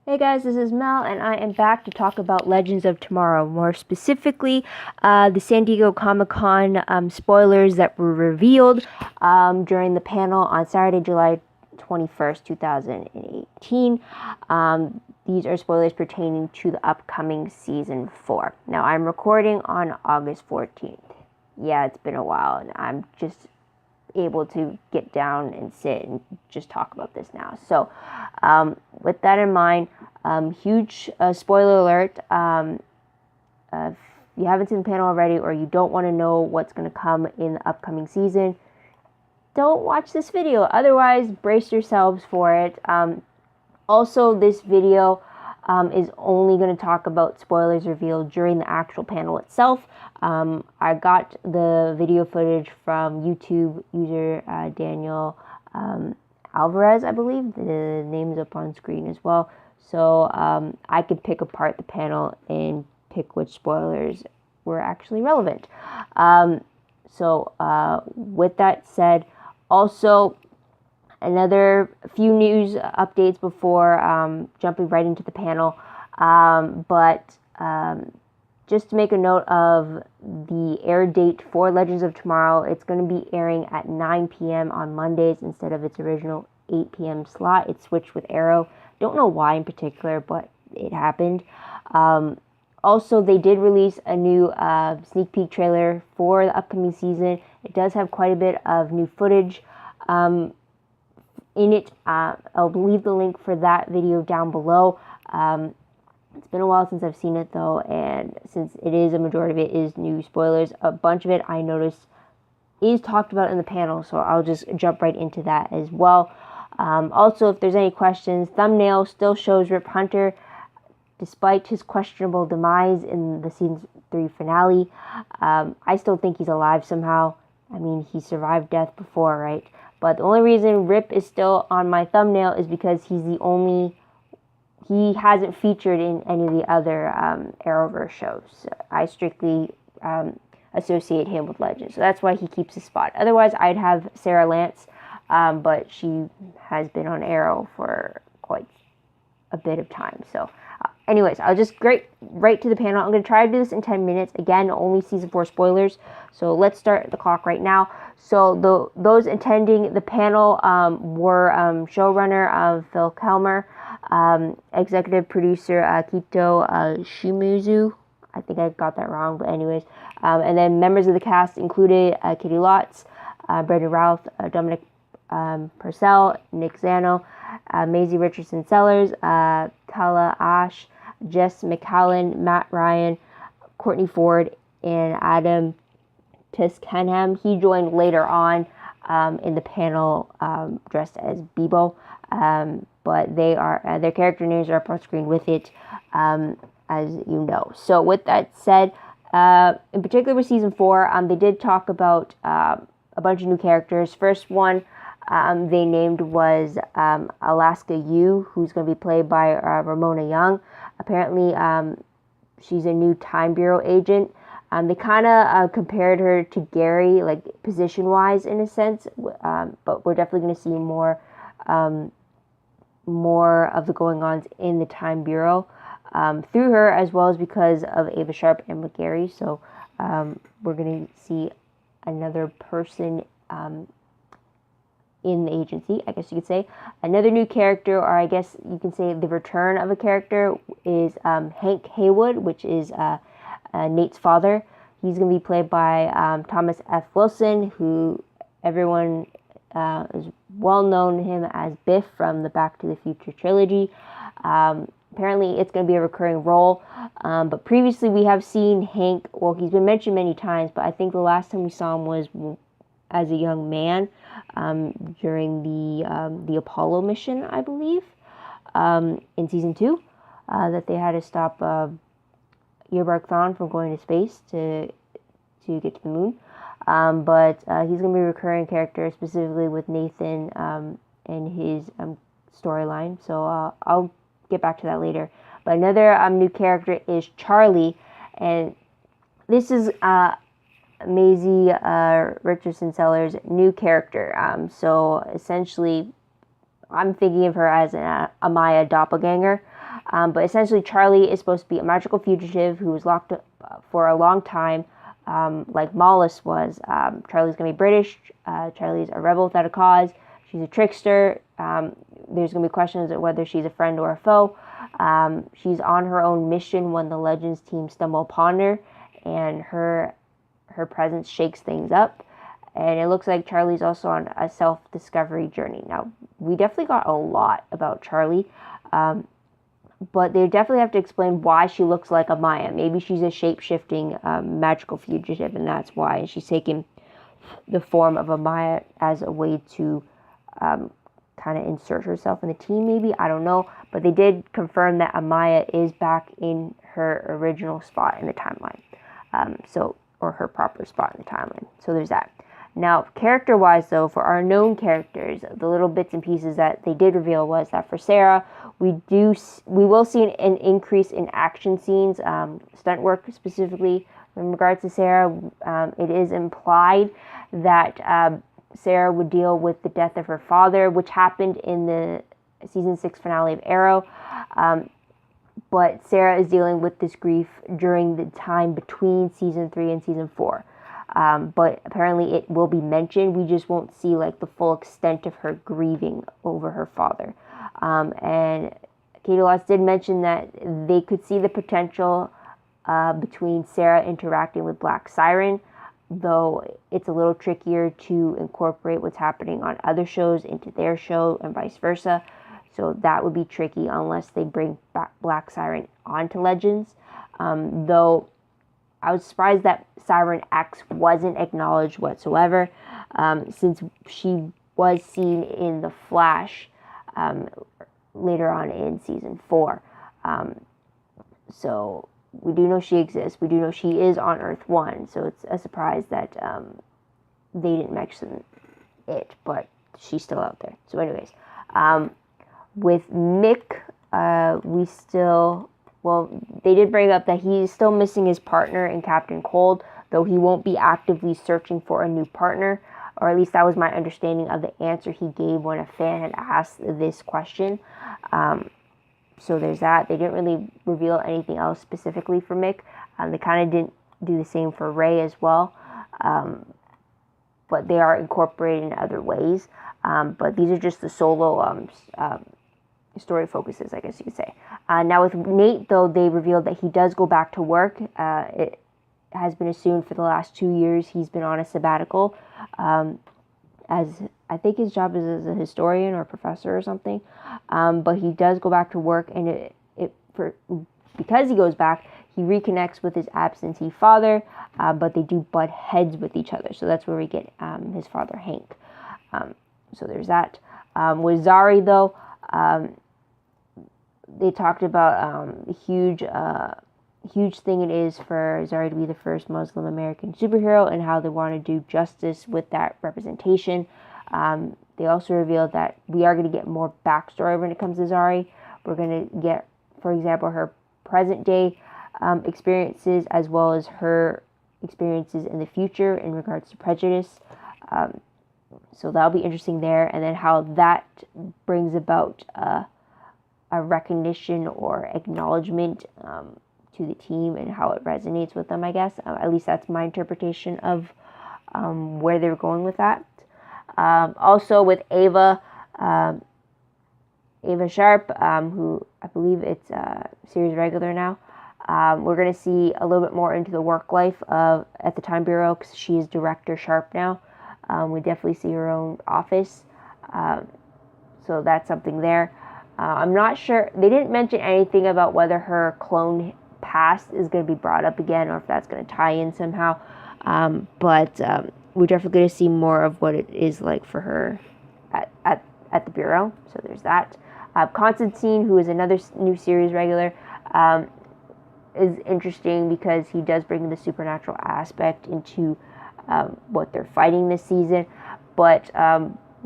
Hey guys, this is Mel, and I am back to talk about Legends of Tomorrow. More specifically, the San Diego Comic-Con spoilers that were revealed during the panel on Saturday, July 21st, 2018. These are spoilers pertaining to the upcoming Season 4. Now, I'm recording on August 14th. Yeah, it's been a while, and I'm just able to get down and sit and just talk about this now. So, with that in mind, huge spoiler alert. If you haven't seen the panel already, or you don't want to know what's going to come in the upcoming season, don't watch this video. Otherwise, brace yourselves for it. Also, this video is only going to talk about spoilers revealed during the actual panel itself. I got the video footage from YouTube user Daniel Alvarez, I believe. The name is up on screen as well. So I could pick apart the panel and pick which spoilers were actually relevant. With that said, also another few news updates before jumping right into the panel. Just to make a note of the air date for Legends of Tomorrow, it's going to be airing at 9 p.m. on Mondays instead of its original 8 p.m. slot. It switched with Arrow. Don't know why in particular, but it happened. Also, they did release a new sneak peek trailer for the upcoming season. It does have quite a bit of new footage in it. I'll leave the link for that video down below. It's been a while since I've seen it though, and since it is a majority of it is new spoilers, a bunch of it I noticed is talked about in the panel, so I'll just jump right into that as well. Also, if there's any questions, thumbnail still shows Rip Hunter despite his questionable demise in the season 3 finale. I still think he's alive somehow. I mean, he survived death before, right? But the only reason Rip is still on my thumbnail is because he hasn't featured in any of the other Arrowverse shows. I strictly associate him with Legends, so that's why he keeps his spot. Otherwise, I'd have Sarah Lance, but she has been on Arrow for quite a bit of time. So, anyways, I'll just right to the panel. I'm going to try to do this in 10 minutes. Again, only Season 4 spoilers. So let's start the clock right now. So those attending the panel were showrunner Phil Kelmer, executive producer Kito Shimizu. I think I got that wrong, but anyways. And then members of the cast included Kitty Lotz, Brendan Routh, Dominic Purcell, Nick Zano, Maisie Richardson Sellers, Kala Ash, Jess McCallan, Matt Ryan, Courtney Ford, and Adam Tiskenham. He joined later on in the panel dressed as Bebo, but their character names are up on screen with it, as you know. So with that said, in particular with Season 4, they did talk about a bunch of new characters. First one they named was Alaska Yu, who's going to be played by Ramona Young. Apparently, she's a new Time Bureau agent. They kind of compared her to Gary, like position-wise in a sense, but we're definitely going to see more of the going-ons in the Time Bureau through her, as well as because of Ava Sharp and McGarry. So we're going to see another person in the agency, I guess you could say. Another new character, or I guess you can say the return of a character, is Hank Haywood, which is Nate's father. He's going to be played by Thomas F. Wilson, who everyone is well known him as Biff from the Back to the Future trilogy. Apparently, it's going to be a recurring role. But previously, we have seen Hank. Well, he's been mentioned many times, but I think the last time we saw him was as a young man during the Apollo mission, I believe, in Season 2, that they had to stop Eobard Thawne from going to space to get to the moon. But he's going to be a recurring character, specifically with Nathan and his storyline. So I'll get back to that later. But another new character is Charlie, and this is Maisie Richardson Sellers' new character. So essentially, I'm thinking of her as an Amaya doppelganger. But essentially, Charlie is supposed to be a magical fugitive who was locked up for a long time, like Mollis was. Charlie's going to be British. Charlie's a rebel without a cause. She's a trickster. There's going to be questions of whether she's a friend or a foe. She's on her own mission when the Legends team stumble upon her, and her presence shakes things up. And it looks like Charlie's also on a self-discovery journey. Now, we definitely got a lot about Charlie, but they definitely have to explain why she looks like a Maya. Maybe she's a shape-shifting magical fugitive, and that's why. And she's taken the form of a Maya as a way to kind of insert herself in the team, maybe. I don't know. But they did confirm that Amaya is back in her original spot in the timeline. Or her proper spot in the timeline. So there's that. Now, character-wise, though, for our known characters, the little bits and pieces that they did reveal was that for Sarah, we will see an increase in action scenes, stunt work specifically. In regards to Sarah, it is implied that Sarah would deal with the death of her father, which happened in the season 6 finale of Arrow. But Sarah is dealing with this grief during the time between season 3 and season 4. But apparently it will be mentioned. We just won't see like the full extent of her grieving over her father. And Katie Lotz did mention that they could see the potential between Sarah interacting with Black Siren, though it's a little trickier to incorporate what's happening on other shows into their show and vice versa. So that would be tricky unless they bring back Black Siren onto Legends. Though I was surprised that Siren X wasn't acknowledged whatsoever, since she was seen in The Flash later on in season 4. So we do know she exists. We do know she is on Earth 1. So it's a surprise that they didn't mention it, but she's still out there. So anyways, with Mick, they did bring up that he's still missing his partner in Captain Cold, though he won't be actively searching for a new partner, or at least that was my understanding of the answer he gave when a fan had asked this question. So there's that. They didn't really reveal anything else specifically for Mick. They kind of didn't do the same for Ray as well, but they are incorporated in other ways. But these are just the solo story focuses, I guess you could say. Now with Nate, though, they revealed that he does go back to work. It has been assumed for the last 2 years he's been on a sabbatical, as I think his job is as a historian or professor or something. But he does go back to work, and because he goes back, he reconnects with his absentee father, but they do butt heads with each other. So that's where we get his father, Hank. So there's that. With Zari, though, they talked about the huge thing it is for Zari to be the first Muslim American superhero and how they want to do justice with that representation. They also revealed that we are going to get more backstory when it comes to Zari. We're going to get, for example, her present day experiences as well as her experiences in the future in regards to prejudice. So that'll be interesting there, and then how that brings about a recognition or acknowledgement to the team and how it resonates with them, I guess. At least that's my interpretation of where they're going with that. Also with Ava Sharp, who I believe it's a series regular now. We're going to see a little bit more into the work life at the Time Bureau, because she is Director Sharp now. We definitely see her own office. So that's something there. I'm not sure. They didn't mention anything about whether her clone past is going to be brought up again or if that's going to tie in somehow. But we're definitely going to see more of what it is like for her at the Bureau. So there's that. Constantine, who is another new series regular, is interesting because he does bring the supernatural aspect into what they're fighting this season. But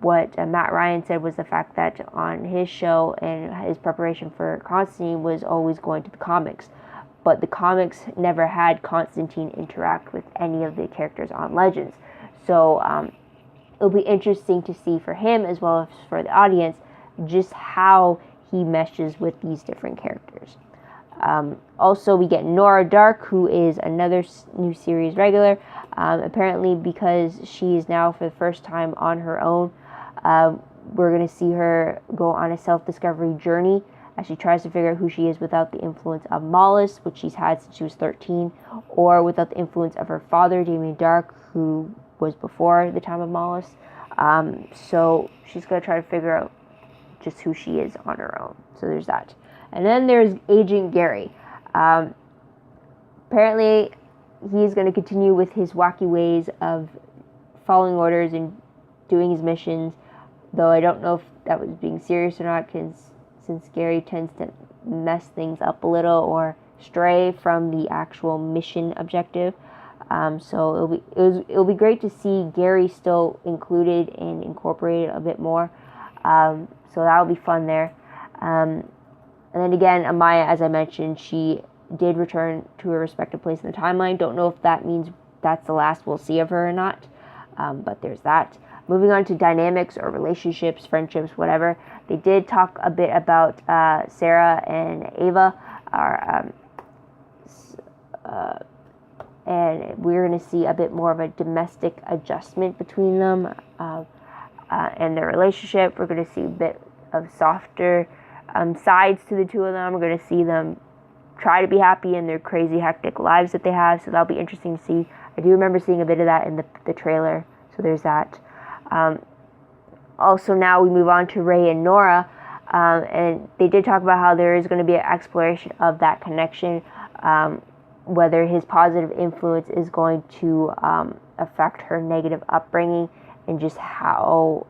what Matt Ryan said was the fact that on his show and his preparation for Constantine was always going to the comics. But the comics never had Constantine interact with any of the characters on Legends. So it'll be interesting to see for him as well as for the audience just how he meshes with these different characters. Also, we get Nora Dark, who is another new series regular. Apparently, because she is now for the first time on her own, we're going to see her go on a self-discovery journey as she tries to figure out who she is without the influence of Mollis, which she's had since she was 13, or without the influence of her father, Damien Dark, who was before the time of Mollis. So she's going to try to figure out just who she is on her own. So there's that. And then there's Agent Gary. Apparently, he's going to continue with his wacky ways of following orders and doing his missions, though I don't know if that was being serious or not, because since Gary tends to mess things up a little or stray from the actual mission objective. So it'll be great to see Gary still included and incorporated a bit more. So that'll be fun there. And then again, Amaya, as I mentioned, she did return to her respective place in the timeline. Don't know if that means that's the last we'll see of her or not. But there's that. Moving on to dynamics or relationships, friendships, whatever. They did talk a bit about Sarah and Ava. And we're going to see a bit more of a domestic adjustment between them and their relationship. We're going to see a bit of softer sides to the two of them. We're going to see them try to be happy in their crazy, hectic lives that they have. So that'll be interesting to see. I do remember seeing a bit of that in the trailer. So there's that. Also, now we move on to Ray and Nora. And they did talk about how there is going to be an exploration of that connection, whether his positive influence is going to affect her negative upbringing, and just how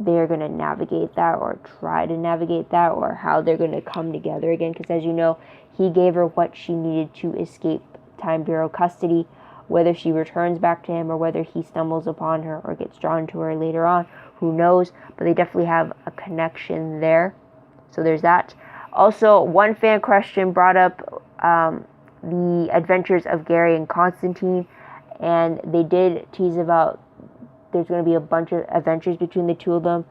they're going to navigate that or try to navigate that, or how they're going to come together again. Because as you know, he gave her what she needed to escape Time Bureau custody. Whether she returns back to him or whether he stumbles upon her or gets drawn to her later on, who knows? But they definitely have a connection there. So there's that. Also, one fan question brought up the adventures of Gary and Constantine, and they did tease about there's going to be a bunch of adventures between the two of them,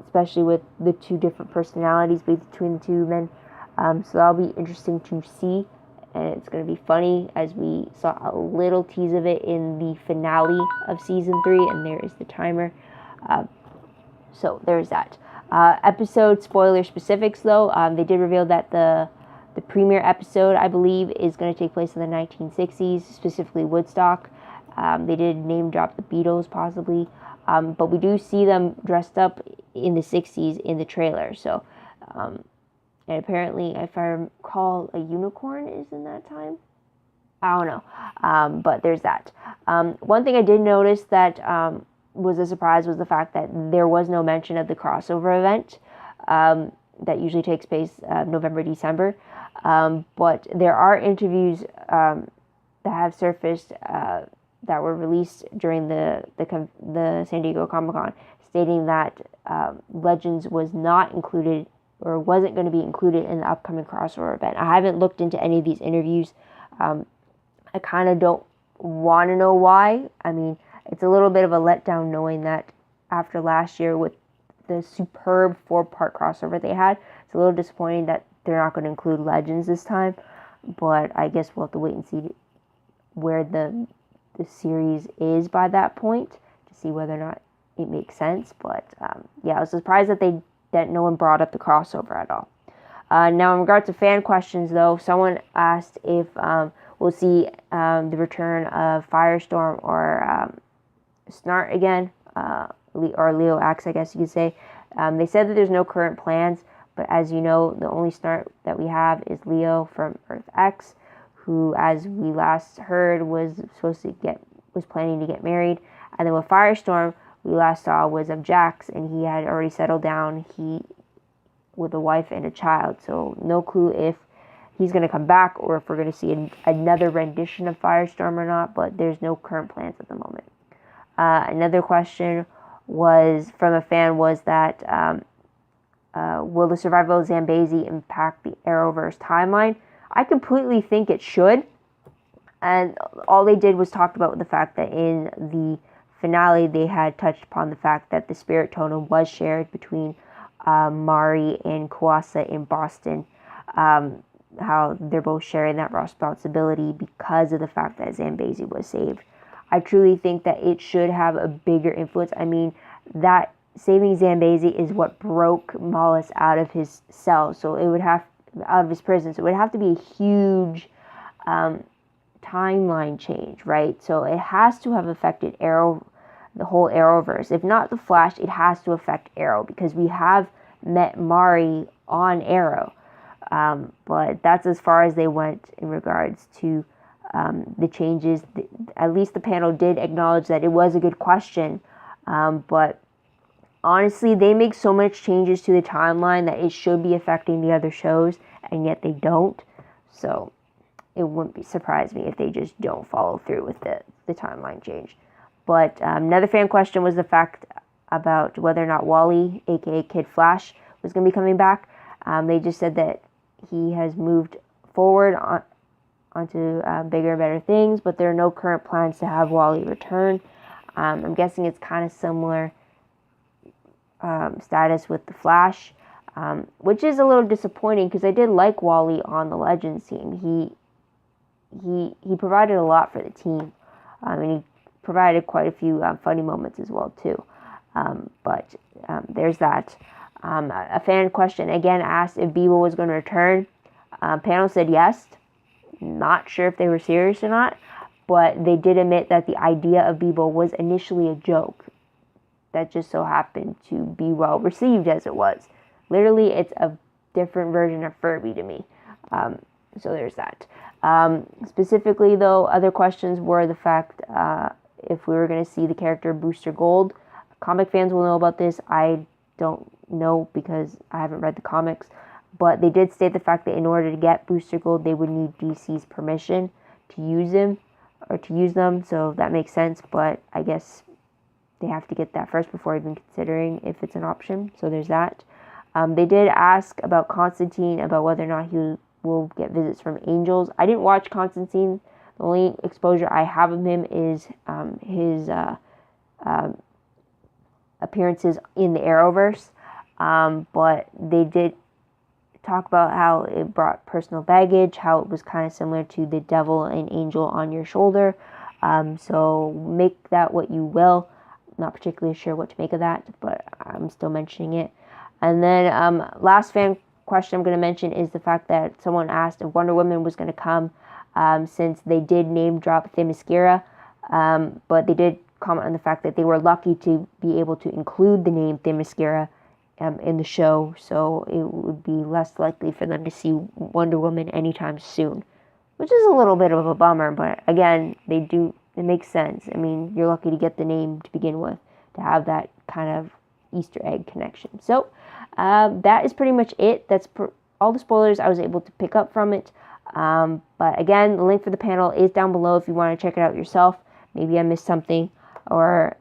especially with the two different personalities between the two men. So that'll be interesting to see, and it's going to be funny, as we saw a little tease of it in the finale of season 3, and there is the timer. So there's that. Episode spoiler specifics, though, they did reveal that the premiere episode, I believe, is going to take place in the 1960s, specifically Woodstock. They did name drop the Beatles, possibly, but we do see them dressed up in the 60s in the trailer. So, and apparently, if I recall, a unicorn is in that time. I don't know, but there's that. One thing I did notice that was a surprise was the fact that there was no mention of the crossover event that usually takes place November, December. But there are interviews that have surfaced that were released during the San Diego Comic-Con, stating that Legends was not included or wasn't going to be included in the upcoming crossover event. I haven't looked into any of these interviews. I kind of don't want to know why. I mean, it's a little bit of a letdown knowing that after last year with the superb 4-part crossover they had, it's a little disappointing that they're not going to include Legends this time. But I guess we'll have to wait and see where the series is by that point to see whether or not it makes sense. But yeah, I was surprised that no one brought up the crossover at all. Now, in regards to fan questions, though, someone asked if we'll see the return of Firestorm or Snart again, or Leo Axe, I guess you could say. They said that there's no current plans, but as you know, the only Snart that we have is Leo from Earth X, who, as we last heard, was planning to get married. And then with Firestorm, we last saw was of Jax, and he had already settled down. With a wife and a child, so no clue if he's going to come back or if we're going to see another rendition of Firestorm or not, but there's no current plans at the moment. Another question was from a fan was that will the survival of Zambezi impact the Arrowverse timeline? I completely think it should, and all they did was talk about the fact that in the finale they had touched upon the fact that the spirit totem was shared between Mari and Kuasa in Boston, how they're both sharing that responsibility because of the fact that Zambezi was saved. I truly think that it should have a bigger influence. I mean, that saving Zambezi is what broke Mollis out of his cell, so it would have, out of his prison, so it would have to be a huge timeline change, right? So it has to have affected Arrow, the whole Arrowverse. If not the Flash, it has to affect Arrow, because we have met Mari on Arrow. But that's as far as they went in regards to the changes. At least the panel did acknowledge that it was a good question. But honestly, they make so much changes to the timeline that it should be affecting the other shows, and yet they don't. So it wouldn't surprise me if they just don't follow through with the timeline change. But another fan question was the fact about whether or not Wally, aka Kid Flash, was going to be coming back. They just said that he has moved forward onto bigger and better things, but there are no current plans to have Wally return. I'm guessing it's kind of similar status with the Flash, which is a little disappointing because I did like Wally on the Legends team. He provided a lot for the team, and he provided quite a few funny moments as well too. But there's that. A fan question again asked if Bebo was going to return. Panel said yes. Not sure if they were serious or not, but they did admit that the idea of Bebo was initially a joke that just so happened to be well received as it was. Literally, it's a different version of Furby to me. So there's that. Specifically, though, other questions were the fact if we were going to see the character Booster Gold. Comic fans will know about this. I don't know because I haven't read the comics. But they did state the fact that in order to get Booster Gold, they would need DC's permission to use him or to use them. So that makes sense. But I guess they have to get that first before even considering if it's an option. So there's that. They did ask about Constantine, about whether or not he will get visits from angels. I didn't watch Constantine. The only exposure I have of him is his appearances in the Arrowverse. But they did talk about how it brought personal baggage, how it was kind of similar to the devil and angel on your shoulder. So make that what you will. Not particularly sure what to make of that, but I'm still mentioning it. And then last fan question I'm going to mention is the fact that someone asked if Wonder Woman was going to come, since they did name drop Themyscira, but they did comment on the fact that they were lucky to be able to include the name Themyscira in the show, so it would be less likely for them to see Wonder Woman anytime soon, which is a little bit of a bummer, but again, it makes sense. I mean, you're lucky to get the name to begin with, to have that kind of Easter egg connection. So that is pretty much it. That's all the spoilers I was able to pick up from it. But again, the link for the panel is down below if you want to check it out yourself. Maybe I missed something or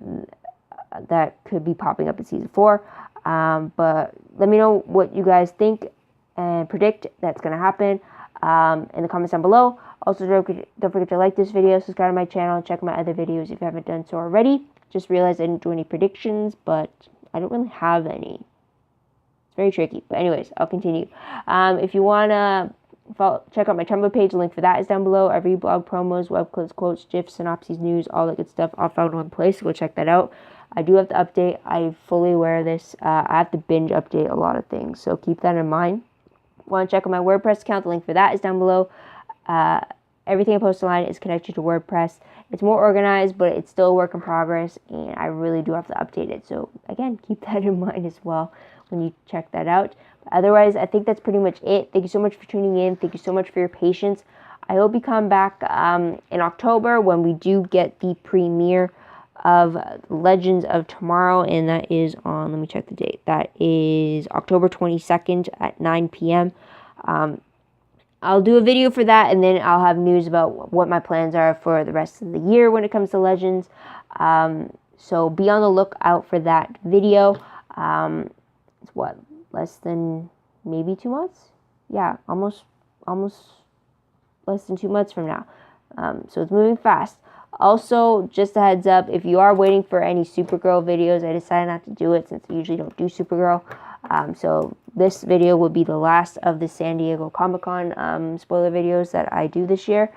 that could be popping up in season 4. But let me know what you guys think and predict that's going to happen in the comments down below. Also, don't forget to like this video, subscribe to my channel, and check my other videos if you haven't done so already. Just realized I didn't do any predictions, but I don't really have any. It's very tricky. But anyways, I'll continue. If you want to check out my Tumblr page, the link for that is down below. I read blog promos, web clips, quotes, GIFs, synopses, news, all that good stuff all found in one place. So go check that out. I do have to update. I'm fully aware of this. I have to binge update a lot of things, so keep that in mind. Want to check out my WordPress account? The link for that is down below. Everything I post online is connected to WordPress. It's more organized, but it's still a work in progress, and I really do have to update it. So again, keep that in mind as well when you check that out. But otherwise, I think that's pretty much it. Thank you so much for tuning in. Thank you so much for your patience. I hope you come back in October when we do get the premiere of Legends of Tomorrow, and that is on, let me check the date, that is October 22nd at 9 p.m. I'll do a video for that, and then I'll have news about what my plans are for the rest of the year when it comes to Legends. So be on the lookout for that video. It's what, less than maybe 2 months? Yeah, almost less than 2 months from now. So it's moving fast. Also, just a heads up, if you are waiting for any Supergirl videos, I decided not to do it since I usually don't do Supergirl. So this video will be the last of the San Diego Comic-Con spoiler videos that I do this year.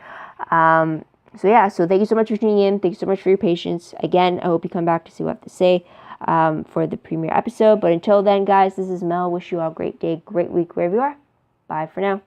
So yeah, so thank you so much for tuning in. Thank you so much for your patience. Again, I hope you come back to see what I have to say for the premiere episode. But until then, guys, this is Mel. Wish you all a great day, great week, wherever you are. Bye for now.